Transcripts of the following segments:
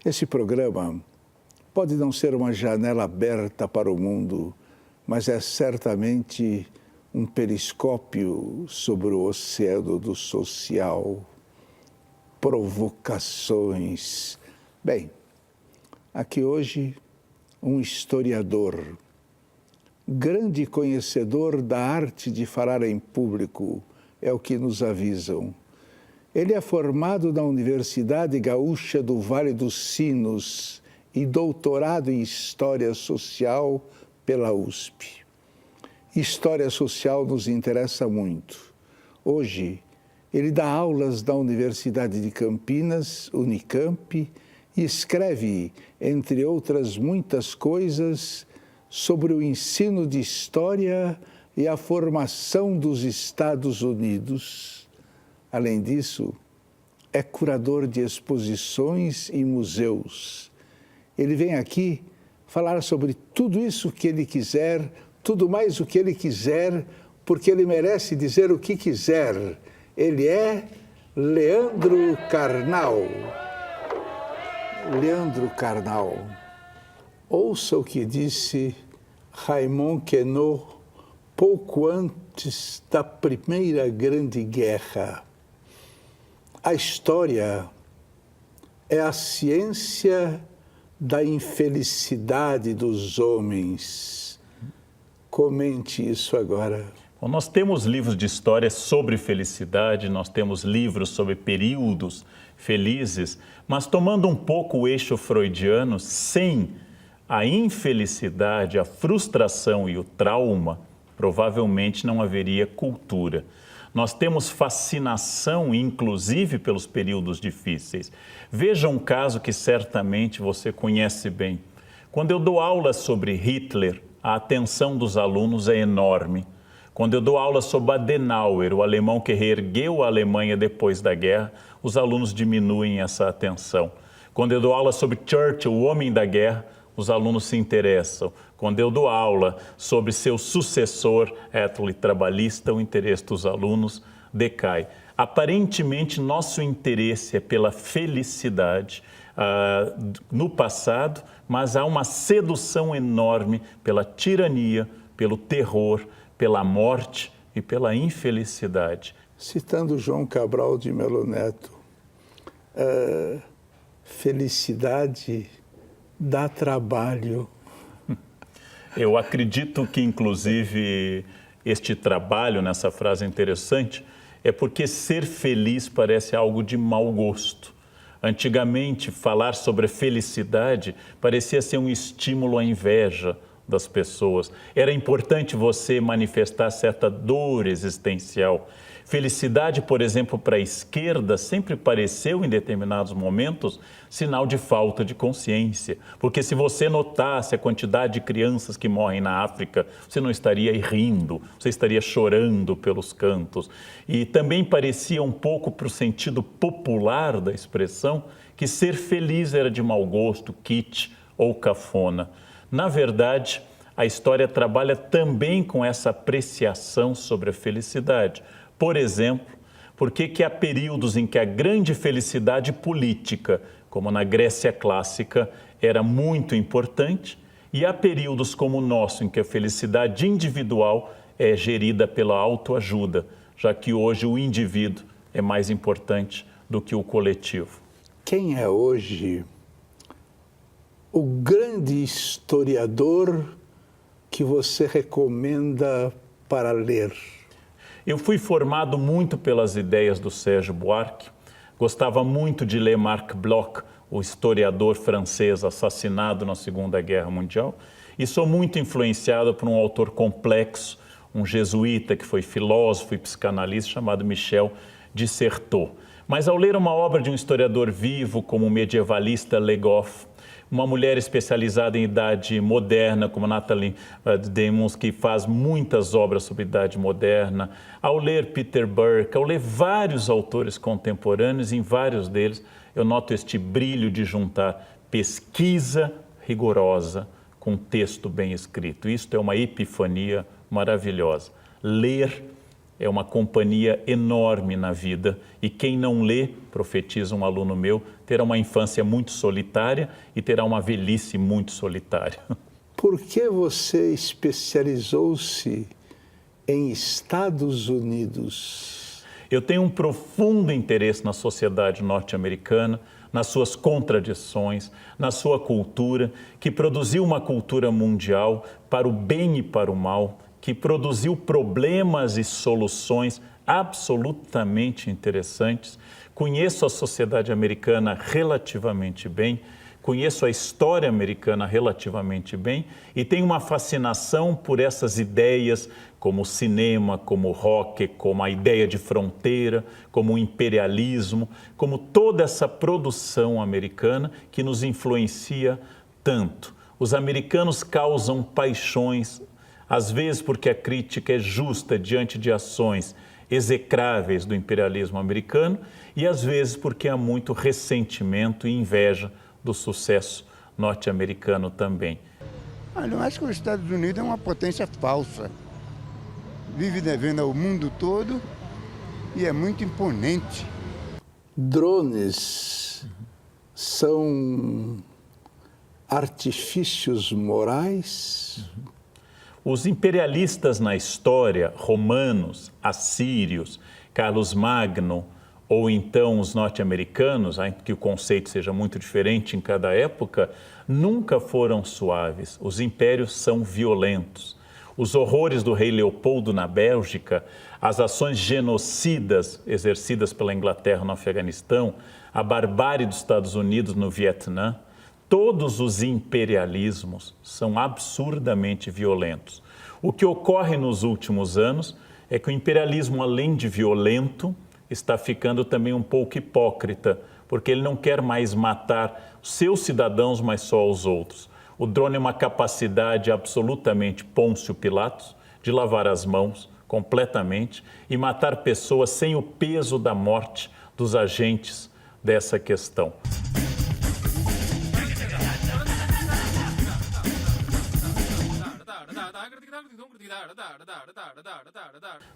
Esse programa pode não ser uma janela aberta para o mundo, mas é certamente um periscópio sobre o oceano do social, provocações. Bem, aqui hoje um historiador, grande conhecedor da arte de falar em público, é o que nos avisam. Ele é formado na Universidade Gaúcha do Vale dos Sinos e doutorado em História Social pela USP. História Social nos interessa muito. Hoje, ele dá aulas na Universidade de Campinas, Unicamp, e escreve, entre outras muitas coisas, sobre o ensino de História e a formação dos Estados Unidos. Além disso, é curador de exposições e museus. Ele vem aqui falar sobre tudo isso que ele quiser, tudo mais o que ele quiser, porque ele merece dizer o que quiser. Ele é Leandro Carnal. Leandro Carnal, ouça o que disse Raymond Queneau pouco antes da Primeira Grande Guerra. A história é a ciência da infelicidade dos homens. Comente isso agora. Bom, nós temos livros de história sobre felicidade, nós temos livros sobre períodos felizes, mas tomando um pouco o eixo freudiano, sem a infelicidade, a frustração e o trauma, provavelmente não haveria cultura. Nós temos fascinação, inclusive, pelos períodos difíceis. Veja um caso que certamente você conhece bem. Quando eu dou aula sobre Hitler, a atenção dos alunos é enorme. Quando eu dou aula sobre Adenauer, o alemão que reergueu a Alemanha depois da guerra, os alunos diminuem essa atenção. Quando eu dou aula sobre Churchill, o homem da guerra, os alunos se interessam. Quando eu dou aula sobre seu sucessor, Attlee, trabalhista, o interesse dos alunos decai. Aparentemente, nosso interesse é pela felicidade no passado, mas há uma sedução enorme pela tirania, pelo terror, pela morte e pela infelicidade. Citando João Cabral de Melo Neto, felicidade dá trabalho. Eu acredito que, inclusive, este trabalho, nessa frase interessante, é porque ser feliz parece algo de mau gosto. Antigamente, falar sobre a felicidade parecia ser um estímulo à inveja das pessoas. Era importante você manifestar certa dor existencial. Felicidade, por exemplo, para a esquerda, sempre pareceu, em determinados momentos, sinal de falta de consciência. Porque se você notasse a quantidade de crianças que morrem na África, você não estaria rindo, você estaria chorando pelos cantos. E também parecia um pouco para o sentido popular da expressão, que ser feliz era de mau gosto, kitsch ou cafona. Na verdade, a história trabalha também com essa apreciação sobre a felicidade. Por exemplo, por que há períodos em que a grande felicidade política, como na Grécia clássica, era muito importante, e há períodos como o nosso, em que a felicidade individual é gerida pela autoajuda, já que hoje o indivíduo é mais importante do que o coletivo. Quem é hoje o grande historiador que você recomenda para ler? Eu fui formado muito pelas ideias do Sérgio Buarque, gostava muito de ler Marc Bloch, o historiador francês assassinado na Segunda Guerra Mundial, e sou muito influenciado por um autor complexo, um jesuíta que foi filósofo e psicanalista chamado Michel de Certeau. Mas ao ler uma obra de um historiador vivo como o medievalista Le Goff, uma mulher especializada em idade moderna, como Nathalie Demons, que faz muitas obras sobre idade moderna, ao ler Peter Burke, ao ler vários autores contemporâneos, em vários deles eu noto este brilho de juntar pesquisa rigorosa com texto bem escrito. Isto é uma epifania maravilhosa. Ler é uma companhia enorme na vida e quem não lê, profetiza um aluno meu, terá uma infância muito solitária e terá uma velhice muito solitária. Por que você especializou-se em Estados Unidos? Eu tenho um profundo interesse na sociedade norte-americana, nas suas contradições, na sua cultura, que produziu uma cultura mundial para o bem e para o mal, que produziu problemas e soluções absolutamente interessantes. Conheço a sociedade americana relativamente bem, conheço a história americana relativamente bem e tenho uma fascinação por essas ideias como o cinema, como o rock, como a ideia de fronteira, como o imperialismo, como toda essa produção americana que nos influencia tanto. Os americanos causam paixões, às vezes porque a crítica é justa diante de ações execráveis do imperialismo americano e às vezes porque há muito ressentimento e inveja do sucesso norte-americano também. Eu acho que os Estados Unidos é uma potência falsa. Vive devendo ao mundo todo e é muito imponente. Drones são artifícios morais? Os imperialistas na história, romanos, assírios, Carlos Magno, ou então os norte-americanos, que o conceito seja muito diferente em cada época, nunca foram suaves. Os impérios são violentos. Os horrores do rei Leopoldo na Bélgica, as ações genocidas exercidas pela Inglaterra no Afeganistão, a barbárie dos Estados Unidos no Vietnã, todos os imperialismos são absurdamente violentos. O que ocorre nos últimos anos é que o imperialismo, além de violento, está ficando também um pouco hipócrita, porque ele não quer mais matar seus cidadãos, mas só os outros. O drone é uma capacidade absolutamente Pôncio Pilatos de lavar as mãos completamente e matar pessoas sem o peso da morte dos agentes dessa questão.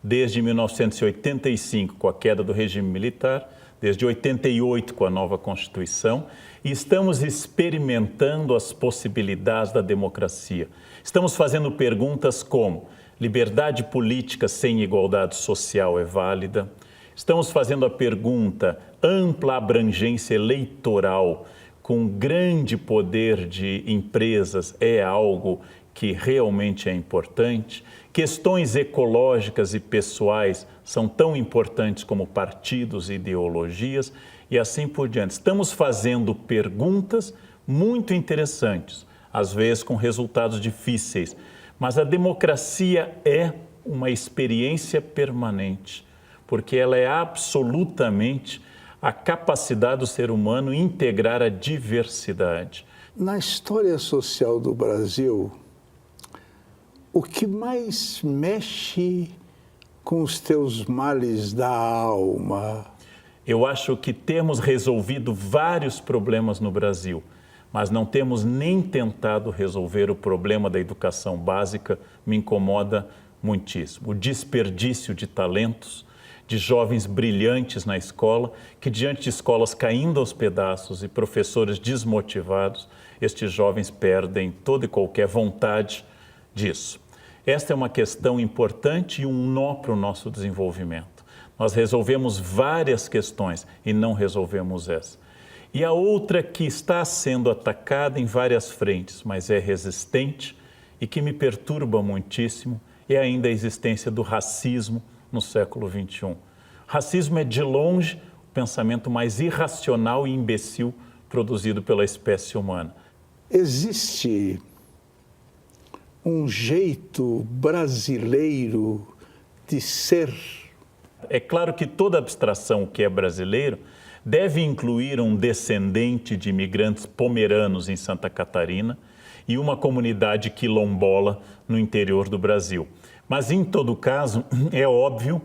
Desde 1985, com a queda do regime militar, desde 88, com a nova Constituição, e estamos experimentando as possibilidades da democracia. Estamos fazendo perguntas como: liberdade política sem igualdade social é válida? Estamos fazendo a pergunta: ampla abrangência eleitoral com grande poder de empresas é algo que realmente é importante? Questões ecológicas e pessoais são tão importantes como partidos e ideologias e assim por diante. Estamos fazendo perguntas muito interessantes, às vezes com resultados difíceis, mas a democracia é uma experiência permanente, porque ela é absolutamente a capacidade do ser humano integrar a diversidade. Na história social do Brasil, o que mais mexe com os teus males da alma? Eu acho que temos resolvido vários problemas no Brasil, mas não temos nem tentado resolver o problema da educação básica, me incomoda muitíssimo. O desperdício de talentos, de jovens brilhantes na escola, que diante de escolas caindo aos pedaços e professores desmotivados, estes jovens perdem toda e qualquer vontade disso. Esta é uma questão importante e um nó para o nosso desenvolvimento. Nós resolvemos várias questões e não resolvemos essa. E a outra que está sendo atacada em várias frentes, mas é resistente e que me perturba muitíssimo, é ainda a existência do racismo no século XXI. Racismo é, de longe, o pensamento mais irracional e imbecil produzido pela espécie humana. Existe um jeito brasileiro de ser? É claro que toda abstração que é brasileiro deve incluir um descendente de imigrantes pomeranos em Santa Catarina e uma comunidade quilombola no interior do Brasil. Mas, em todo caso, é óbvio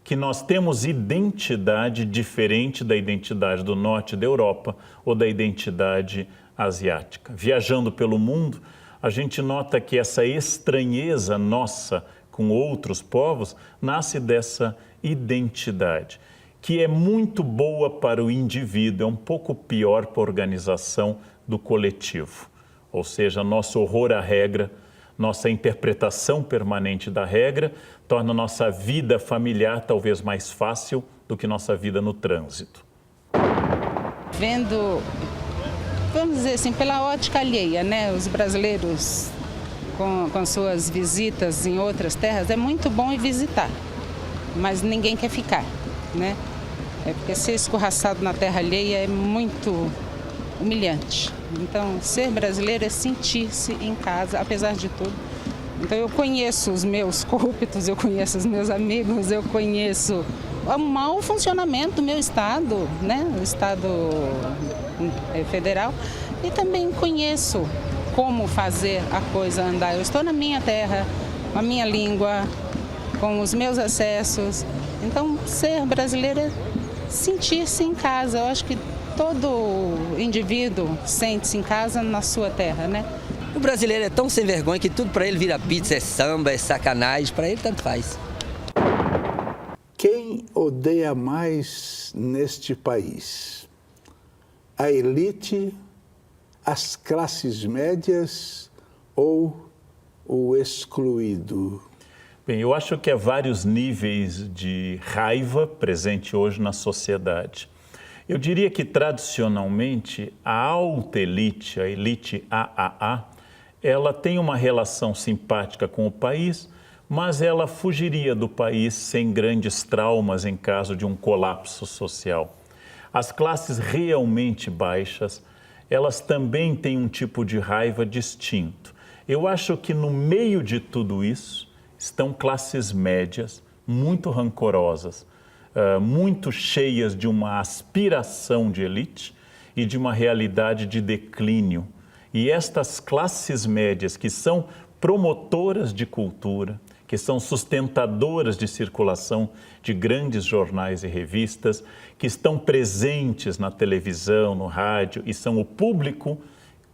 que nós temos identidade diferente da identidade do norte da Europa ou da identidade asiática. Viajando pelo mundo, a gente nota que essa estranheza nossa com outros povos, nasce dessa identidade, que é muito boa para o indivíduo, é um pouco pior para a organização do coletivo. Ou seja, nosso horror à regra, nossa interpretação permanente da regra, torna nossa vida familiar talvez mais fácil do que nossa vida no trânsito. Vendo, vamos dizer assim, pela ótica alheia, né? Os brasileiros com suas visitas em outras terras, é muito bom ir visitar, mas ninguém quer ficar, né? É porque ser escorraçado na terra alheia é muito humilhante. Então, ser brasileiro é sentir-se em casa, apesar de tudo. Então, eu conheço os meus corruptos, eu conheço os meus amigos, eu conheço o mau funcionamento do meu estado, né? O estado federal, e também conheço como fazer a coisa andar. Eu estou na minha terra, com a minha língua, com os meus acessos. Então, ser brasileiro é sentir-se em casa. Eu acho que todo indivíduo sente-se em casa na sua terra, né? O brasileiro é tão sem vergonha que tudo para ele vira pizza, é samba, é sacanagem, para ele tanto faz. Quem odeia mais neste país? A elite, as classes médias ou o excluído? Bem, eu acho que há vários níveis de raiva presente hoje na sociedade. Eu diria que, tradicionalmente, a alta elite, a elite AAA, ela tem uma relação simpática com o país, mas ela fugiria do país sem grandes traumas em caso de um colapso social. As classes realmente baixas, elas também têm um tipo de raiva distinto. Eu acho que no meio de tudo isso estão classes médias muito rancorosas, muito cheias de uma aspiração de elite e de uma realidade de declínio. E estas classes médias que são promotoras de cultura, que são sustentadoras de circulação de grandes jornais e revistas, que estão presentes na televisão, no rádio e são o público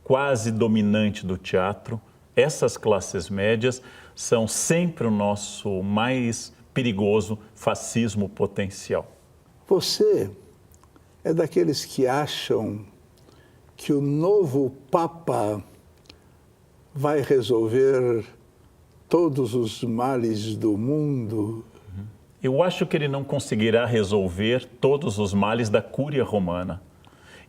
quase dominante do teatro, essas classes médias são sempre o nosso mais perigoso fascismo potencial. Você é daqueles que acham que o novo Papa vai resolver todos os males do mundo? Eu acho que ele não conseguirá resolver todos os males da Cúria Romana.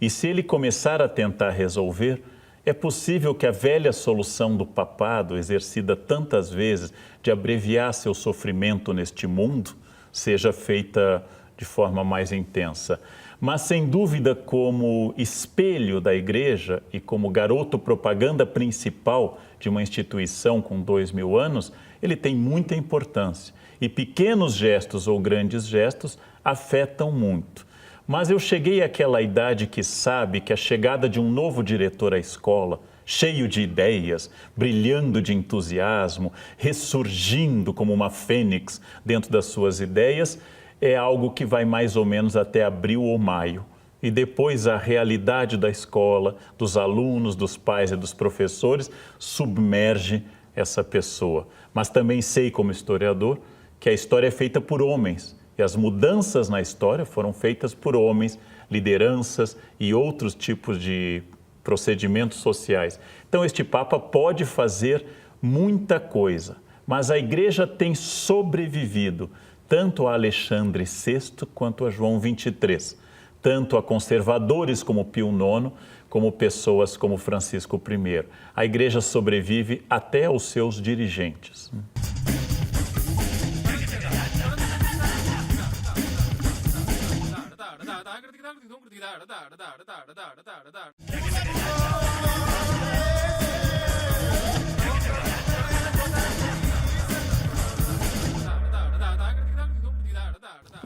E se ele começar a tentar resolver, é possível que a velha solução do papado, exercida tantas vezes, de abreviar seu sofrimento neste mundo, seja feita de forma mais intensa. Mas, sem dúvida, como espelho da Igreja e como garoto propaganda principal de uma instituição com 2000 anos, ele tem muita importância. E pequenos gestos ou grandes gestos afetam muito. Mas eu cheguei àquela idade que sabe que a chegada de um novo diretor à escola, cheio de ideias, brilhando de entusiasmo, ressurgindo como uma fênix dentro das suas ideias, é algo que vai mais ou menos até abril ou maio. E depois a realidade da escola, dos alunos, dos pais e dos professores submerge essa pessoa. Mas também sei, como historiador, que a história é feita por homens. E as mudanças na história foram feitas por homens, lideranças e outros tipos de procedimentos sociais. Então, este Papa pode fazer muita coisa, mas a Igreja tem sobrevivido tanto a Alexandre VI quanto a João XXIII, tanto a conservadores como Pio IX, como pessoas como Francisco I. A Igreja sobrevive até aos seus dirigentes.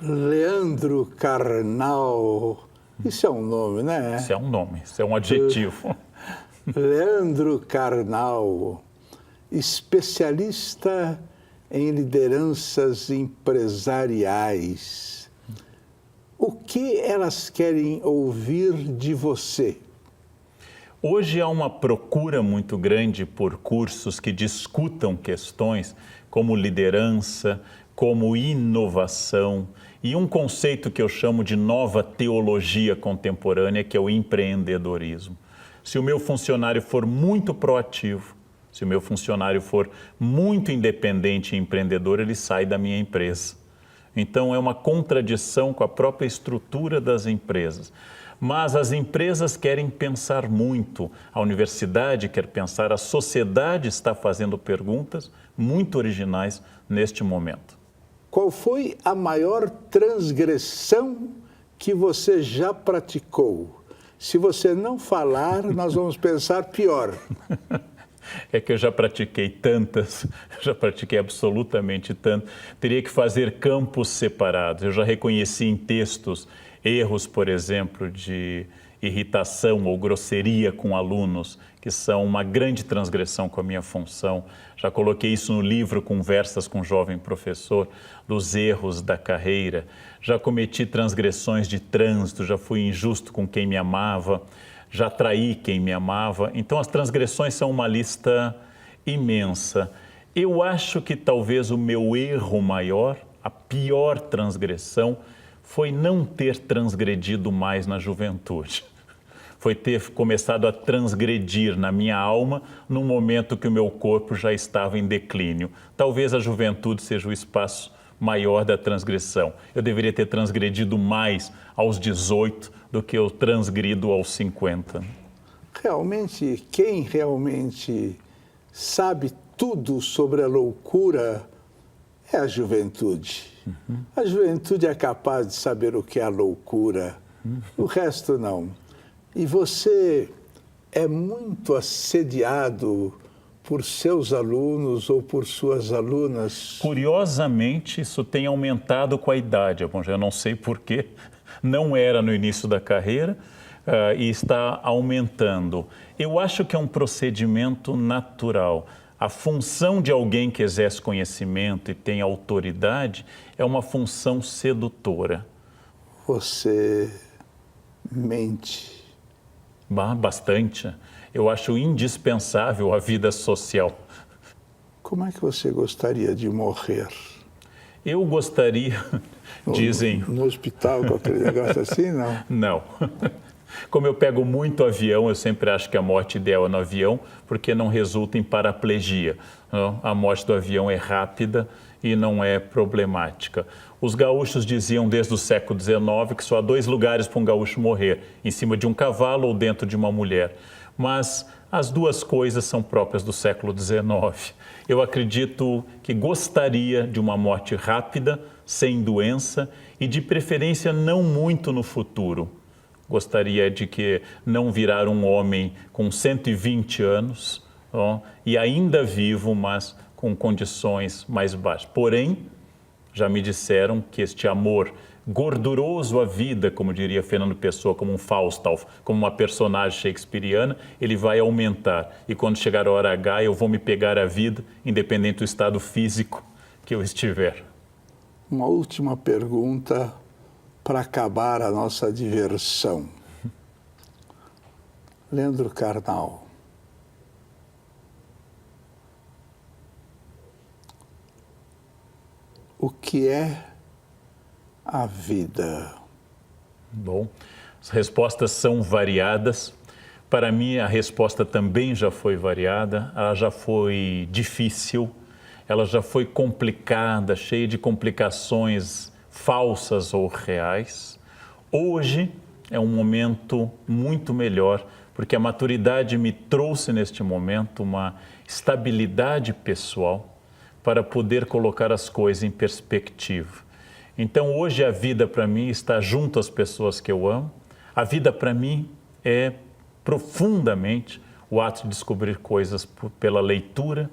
Leandro Carnal, isso é um nome, né? Isso é um nome, isso é um adjetivo. Leandro Carnal, especialista em lideranças empresariais. O que elas querem ouvir de você? Hoje há uma procura muito grande por cursos que discutam questões como liderança, como inovação e um conceito que eu chamo de nova teologia contemporânea, que é o empreendedorismo. Se o meu funcionário for muito proativo, se o meu funcionário for muito independente e empreendedor, ele sai da minha empresa. Então, é uma contradição com a própria estrutura das empresas. Mas as empresas querem pensar muito, a universidade quer pensar, a sociedade está fazendo perguntas muito originais neste momento. Qual foi a maior transgressão que você já praticou? Se você não falar, nós vamos pensar pior. É que eu já pratiquei tantas, já pratiquei absolutamente tantas. Teria que fazer campos separados. Eu já reconheci em textos erros, por exemplo, de irritação ou grosseria com alunos, que são uma grande transgressão com a minha função. Já coloquei isso no livro Conversas com um Jovem Professor, dos erros da carreira. Já cometi transgressões de trânsito, já fui injusto com quem me amava, já traí quem me amava. Então, as transgressões são uma lista imensa. Eu acho que talvez o meu erro maior, a pior transgressão, foi não ter transgredido mais na juventude. Foi ter começado a transgredir na minha alma num momento que o meu corpo já estava em declínio. Talvez a juventude seja o espaço maior da transgressão. Eu deveria ter transgredido mais aos 18 do que eu transgrido aos 50. Realmente, quem realmente sabe tudo sobre a loucura é a juventude. A juventude é capaz de saber o que é a loucura, o resto não. E você é muito assediado por seus alunos ou por suas alunas? Curiosamente, isso tem aumentado com a idade. Eu não sei porquê, não era no início da carreira e está aumentando. Eu acho que é um procedimento natural. A função de alguém que exerce conhecimento e tem autoridade é uma função sedutora. Você mente. Bastante. Eu acho indispensável a vida social. Como é que você gostaria de morrer? Eu gostaria, dizem... No hospital, com aquele negócio assim, não? Não. Como eu pego muito avião, eu sempre acho que a morte ideal é no avião, porque não resulta em paraplegia. A morte do avião é rápida e não é problemática. Os gaúchos diziam desde o século XIX que só há 2 lugares para um gaúcho morrer, em cima de um cavalo ou dentro de uma mulher. Mas as duas coisas são próprias do século XIX. Eu acredito que gostaria de uma morte rápida, sem doença e de preferência não muito no futuro. Gostaria de que não virar um homem com 120 anos e ainda vivo, mas com condições mais baixas. Porém, já me disseram que este amor gorduroso à vida, como diria Fernando Pessoa, como um Falstaff, como uma personagem shakespeariana, ele vai aumentar. E quando chegar a hora H, eu vou me pegar a vida, independente do estado físico que eu estiver. Uma última pergunta para acabar a nossa diversão. Leandro Carnal, o que é a vida? Bom, as respostas são variadas. Para mim, a resposta também já foi variada, ela já foi difícil, ela já foi complicada, cheia de complicações falsas ou reais. Hoje é um momento muito melhor, porque a maturidade me trouxe neste momento uma estabilidade pessoal para poder colocar as coisas em perspectiva. Então, hoje a vida para mim está junto às pessoas que eu amo. A vida para mim é profundamente o ato de descobrir coisas pela leitura,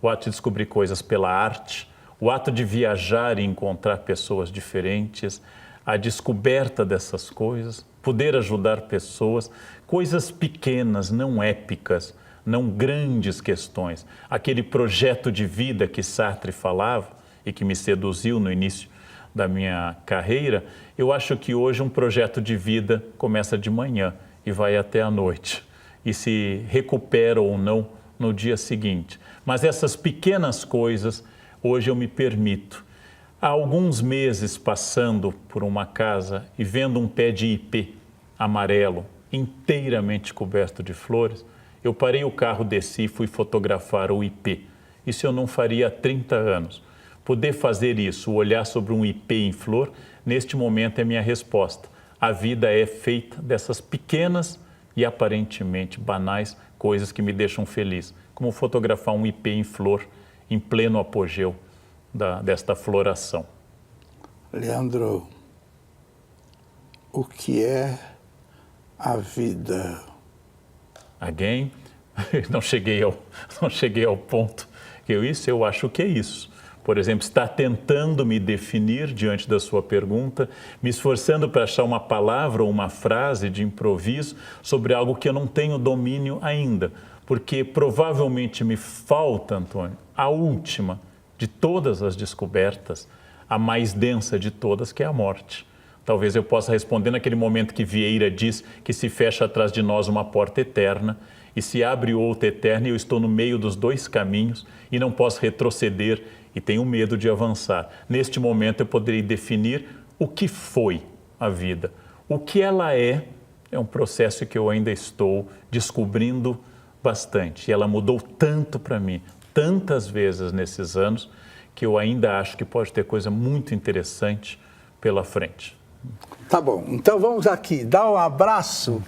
o ato de descobrir coisas pela arte, o ato de viajar e encontrar pessoas diferentes, a descoberta dessas coisas, poder ajudar pessoas, coisas pequenas, não épicas, não grandes questões. Aquele projeto de vida que Sartre falava e que me seduziu no início da minha carreira, eu acho que hoje um projeto de vida começa de manhã e vai até à noite. e se recupera ou não no dia seguinte. Mas essas pequenas coisas, hoje eu me permito. Há alguns meses passando por uma casa e vendo um pé de ipê amarelo, inteiramente coberto de flores, eu parei o carro, desci e fui fotografar o ipê. Isso eu não faria há 30 anos. Poder fazer isso, olhar sobre um ipê em flor, neste momento é minha resposta. A vida é feita dessas pequenas e aparentemente banais coisas que me deixam feliz, como fotografar um ipê em flor em pleno apogeu desta floração. Leandro, o que é a vida? Again, não cheguei ao ponto que eu acho que é isso. Por exemplo, está tentando me definir diante da sua pergunta, me esforçando para achar uma palavra ou uma frase de improviso sobre algo que eu não tenho domínio ainda, porque provavelmente me falta, Antônio, a última de todas as descobertas, a mais densa de todas, que é a morte. Talvez eu possa responder naquele momento que Vieira diz que se fecha atrás de nós uma porta eterna e se abre outra eterna e eu estou no meio dos dois caminhos e não posso retroceder e tenho medo de avançar. Neste momento eu poderei definir o que foi a vida. O que ela é um processo que eu ainda estou descobrindo bastante. E ela mudou tanto para mim, tantas vezes nesses anos, que eu ainda acho que pode ter coisa muito interessante pela frente. Tá bom, então vamos aqui dar um abraço,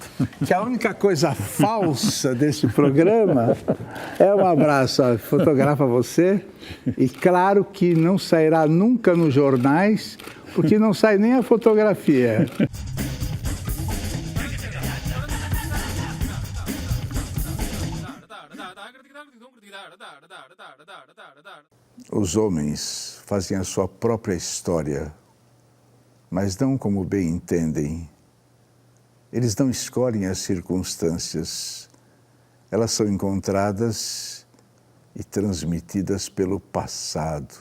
que a única coisa falsa desse programa é um abraço. Ó, fotografa você e claro que não sairá nunca nos jornais, porque não sai nem a fotografia. Os homens fazem a sua própria história, mas não como bem entendem. Eles não escolhem as circunstâncias. Elas são encontradas e transmitidas pelo passado.